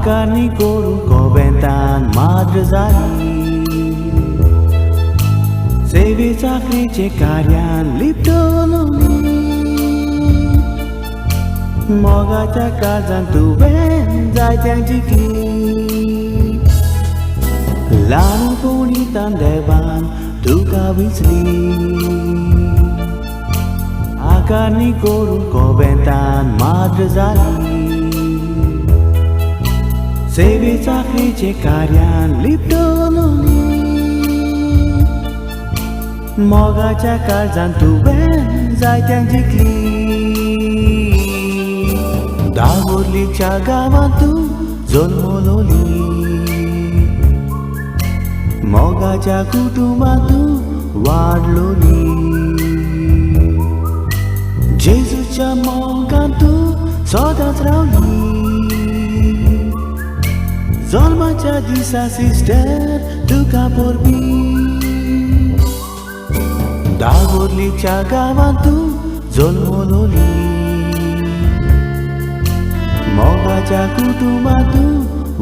Akarni koru kobentan madrzali Sevi sakri cekarian liptololi Moga cakazan tu ben zai tiang jiki Lanu punitan devan tu kawisli Akarni koru kobentan madrzali Sevi sakri cekarian liptololi Moga cakazan tu ben zai tiang jiki Dagurli cagavantu zolmololi Moga cakutumantu wadloli Jesus camongantu sodatrauli Zolma cadisa sister duka porbi Dagurli cagavantu zolmololi Moga cakutumantu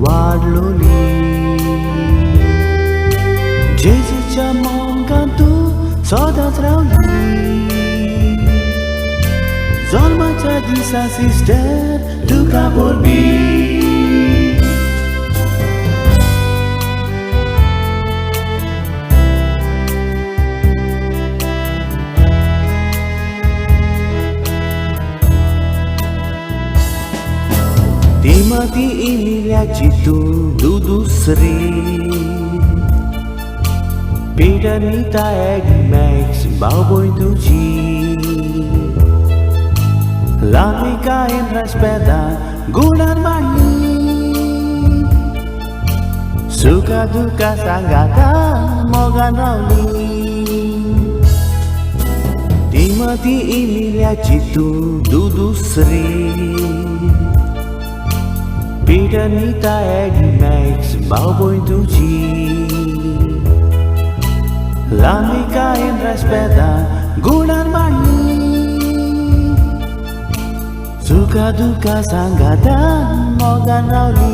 wadloli Jesus camongantu sodatrauli Zolma cadisa sister duka porbi Timati Emilia Citu Dudusri Pidanita Egmax Bauboy Duci Lamika Inraspeda Gunar Mani Suka duka sanggata Mogan Rauli Timati Emilia Citu Dudusri Pidanita Egmax Bauboy Duci Lamika Inraspeda Gunar Mani Suka duka sanggata Mogan Rauli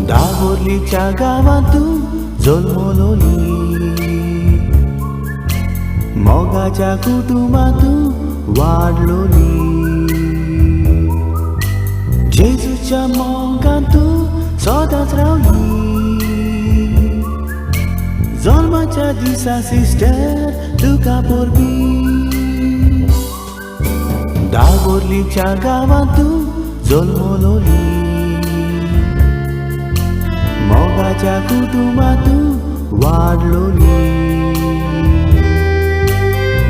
Dagurli cagavantu zolmololi Moga cakutumantu wadloli Jesus camongantu sodatrauli Zolma cadisa sister duka porbi Dagurli cagavantu zolmololi Moga cakutumantu wadloli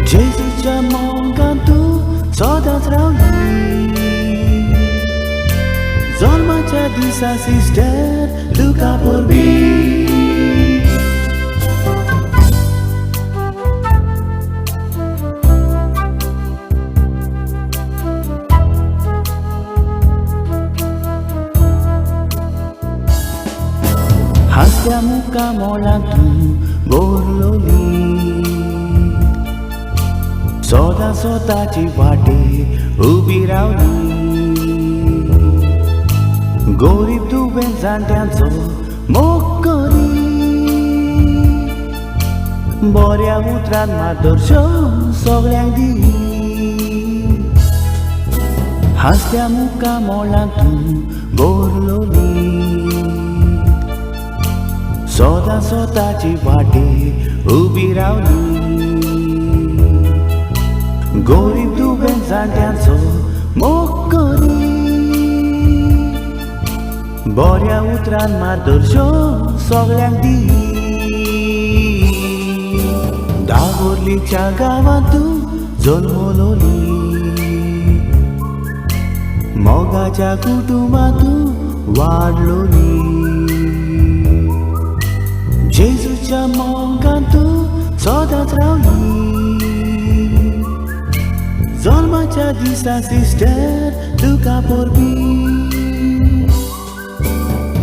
Jesus camongantu sodatrauli Zolma cadisa sister duka porbi Hasya muka molantu borloli Soda sodaci vate ubi rauli Gorib tu benzantianzo mokori Boria utran madorsho soglyang di Hasya muka molantu borloli Soda sodaci vate ubi rauli Gorib tu benzantianzo mokori Boria utran mardorsho soglyang di Dagurli cagavantu zolmololi Moga cakutumantu wadloli Jesus camongantu sodatrauli Zolma cadisa sister duka porbi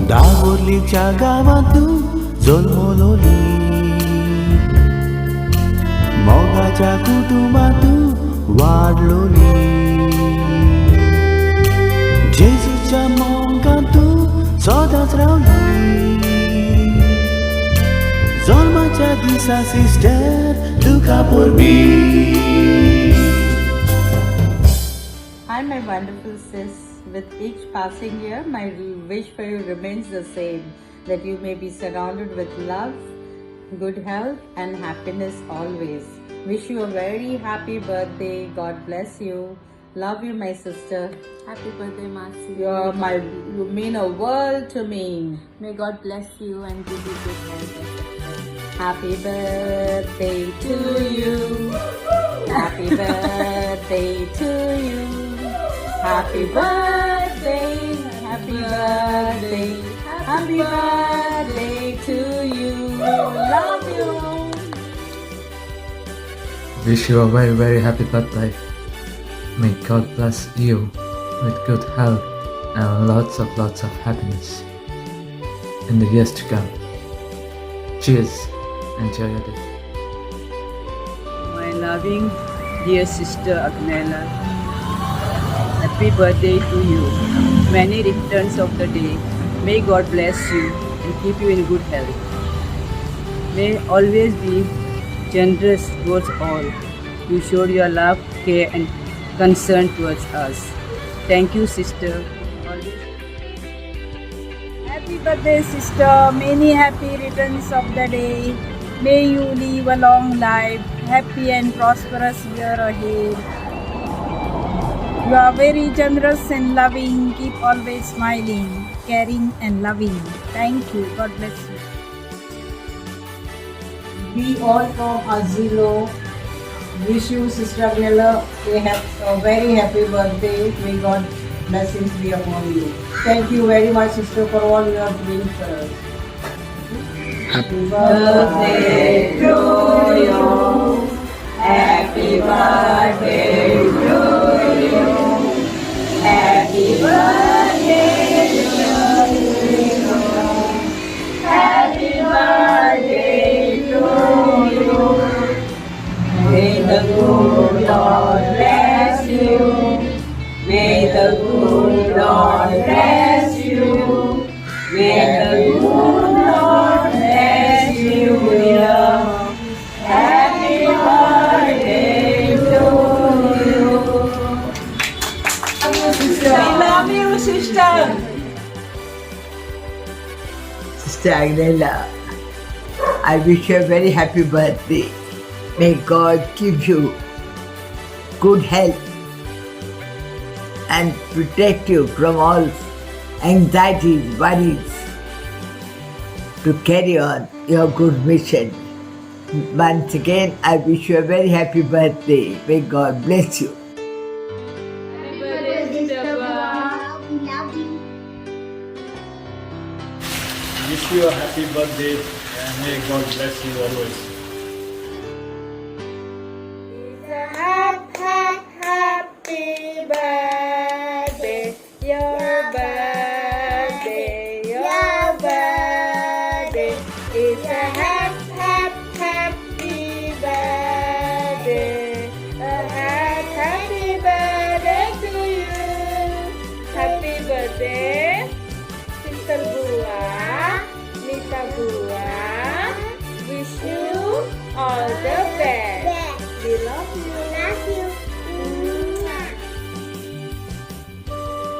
Dagurli cagavantu zolmololi Moga cakutumantu wadloli Jesus baca bisa sister duka purbi. Hi, my wonderful sis. With each passing year, my wish for you remains the same, that you may be surrounded with love, good health, and happiness always. Wish you a very happy birthday. God bless you. Love you, my sister. Happy birthday, Masi. You mean a world to me. May God bless you and give you good health. Happy birthday to you. Happy birthday to you. Happy birthday, happy birthday, happy birthday to you. Love you. Wish you a very, very happy birthday. May God bless you with good health and lots of happiness in the years to come. Cheers. Enjoy your day. My loving dear sister Agnela, happy birthday to you. Many returns of the day. May God bless you and keep you in good health. May always be generous towards all. You showed your love, care and concern towards us. Thank you, sister. Always. Happy birthday, sister. Many happy returns of the day. May you live a long life, happy and prosperous year ahead. You are very generous and loving. Keep always smiling, caring and loving. Thank you. God bless you. We all from Azilo wish you, Sister Agnela, a very happy birthday. May God blessings be upon you. Thank you very much, sister, for all you are doing for us. Happy birthday to you. Happy birthday to you. Happy birthday to you. Happy birthday to you. May the good Lord bless you. May the good Lord bless you. May the good Lord bless you, dear. Happy birthday to you. We love you, sister. Sister Agnela, I wish you a very happy birthday. May God give you good health and protect you from all anxieties, worries to carry on your good mission. Once again, I wish you a very happy birthday. May God bless you. Happy birthday, sister. We love you. Wish you a happy birthday and may God bless you always. Happy birthday, your birthday, your birthday. It's a happy birthday. A happy birthday to you. Happy birthday, Sister Bua, Nita Bua. Wish you all the best. We love you.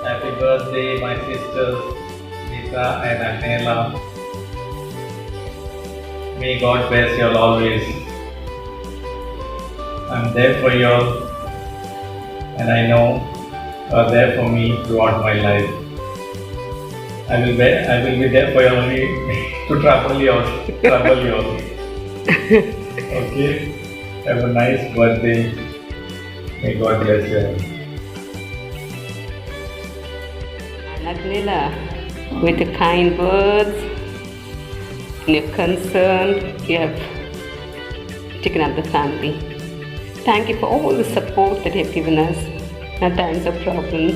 Happy birthday, my sisters, Lisa and Agnela. May God bless you all always. I'm there for you all, and I know you are there for me throughout my life. I will be there for you only to trouble you all. Okay? Have a nice birthday. May God bless you all. Agnela, with the kind words and your concern, you have taken up the family. Thank you for all the support that you have given us in times of problems.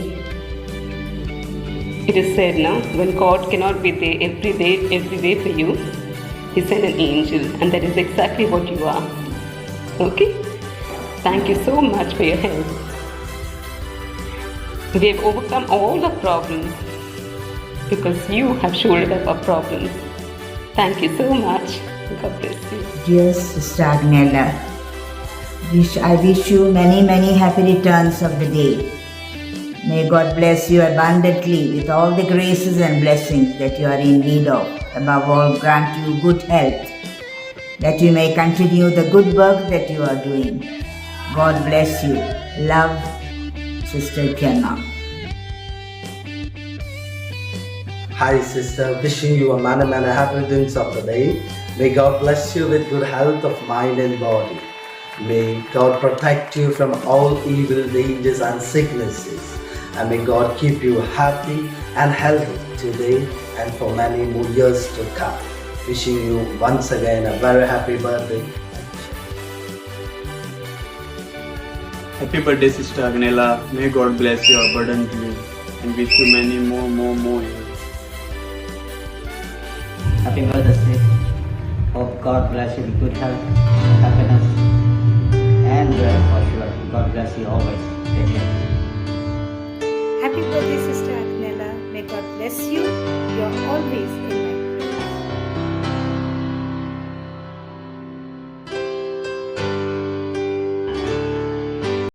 It is said now, when God cannot be there every day for you, He sent an angel, and that is exactly what you are. Okay? Thank you so much for your help. We have overcome all our problems because you have shouldered up our problems. Thank you so much. God bless you. Dear Sister Agnela, I wish you many happy returns of the day. May God bless you abundantly with all the graces and blessings that you are in need of. Above all, grant you good health, that you may continue the good work that you are doing. God bless you. Love, Sister Kenna. Hi sister, wishing you a many happy returns of the day. May God bless you with good health of mind and body. May God protect you from all evil dangers and sicknesses. And may God keep you happy and healthy today and for many more years to come. Wishing you once again a very happy birthday. Happy birthday, Sister Agnela. May God bless you abundantly and wish you many more years. Happy Mother's Day. Hope God bless you with good health, happiness, and for sure, God bless you always. Take care. Happy birthday, Sister Agnela. May God bless you. You're always in